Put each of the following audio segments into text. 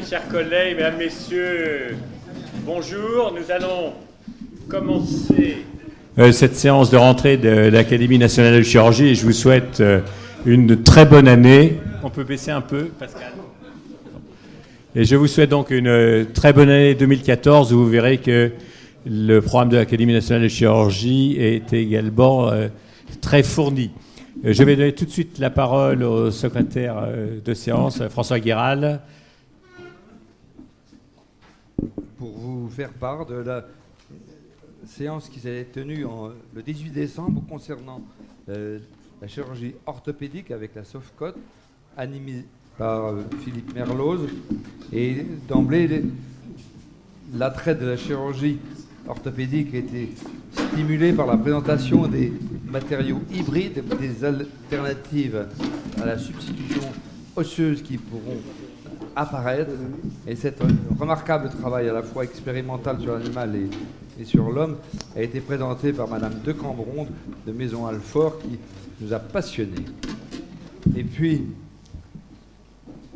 Chers collègues, mesdames, messieurs, bonjour. Nous allons commencer cette séance de rentrée de l'Académie nationale de chirurgie et je vous souhaite une très bonne année. On peut baisser un peu, Pascal. Et je vous souhaite donc une très bonne année 2014 où vous verrez que le programme de l'Académie nationale de chirurgie est également très fourni. Je vais donner tout de suite la parole au secrétaire de séance, François Guéral. Pour vous faire part de la séance qui s'est tenue le 18 décembre concernant la chirurgie orthopédique avec la Sofcote, animée par Philippe Merloz. Et d'emblée, l'attrait de la chirurgie orthopédique a été stimulé par la présentation des matériaux hybrides, des alternatives à la substitution osseuse qui pourront apparaître. Et cet remarquable travail à la fois expérimental sur l'animal et sur l'homme a été présenté par Madame de Cambronde de Maison Alfort qui nous a passionnés. Et puis,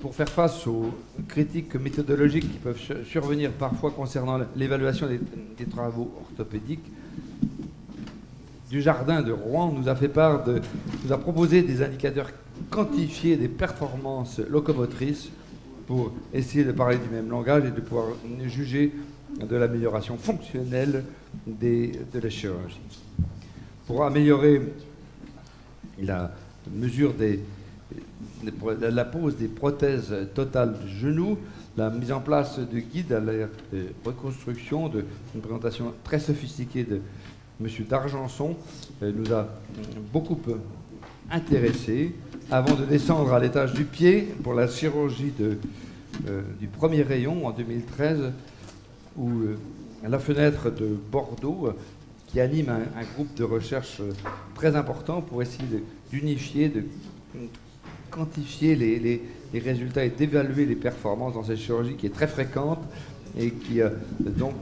pour faire face aux critiques méthodologiques qui peuvent survenir parfois concernant l'évaluation des travaux orthopédiques, Dujardin de Rouen nous a proposé des indicateurs quantifiés des performances locomotrices pour essayer de parler du même langage et de pouvoir juger de l'amélioration fonctionnelle de la chirurgie. Pour améliorer la mesure la pose des prothèses totales du genou, la mise en place de guides à la reconstruction, une présentation très sophistiquée de M. d'Argenson nous a beaucoup intéressés. Avant de descendre à l'étage du pied pour la chirurgie du premier rayon en 2013, où la fenêtre de Bordeaux, qui anime un groupe de recherche très important pour essayer d'unifier, de quantifier les résultats et d'évaluer les performances dans cette chirurgie qui est très fréquente et qui donc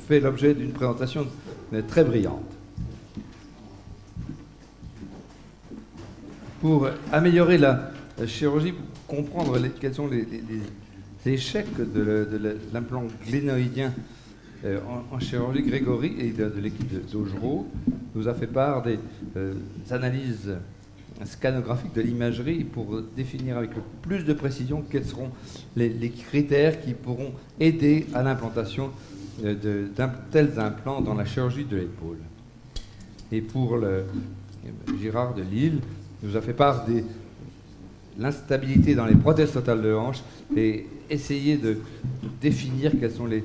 fait l'objet d'une présentation très brillante. Pour améliorer la chirurgie, pour comprendre quels sont les échecs de l'implant glénoïdien en chirurgie, Grégory et de l'équipe d'Augereau nous a fait part des analyses scanographiques de l'imagerie pour définir avec le plus de précision quels seront les critères qui pourront aider à l'implantation de tels implants dans la chirurgie de l'épaule. Et pour Girard de Lille, nous a fait part de l'instabilité dans les prothèses totales de hanche et essayer de définir quelles sont les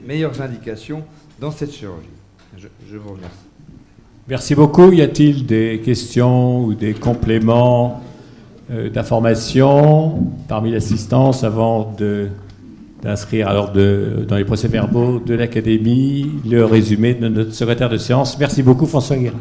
meilleures indications dans cette chirurgie. Je vous remercie. Merci beaucoup. Y a-t-il des questions ou des compléments d'information parmi l'assistance avant d'inscrire alors dans les procès-verbaux de l'Académie le résumé de notre secrétaire de séance? Merci beaucoup, François Guérin.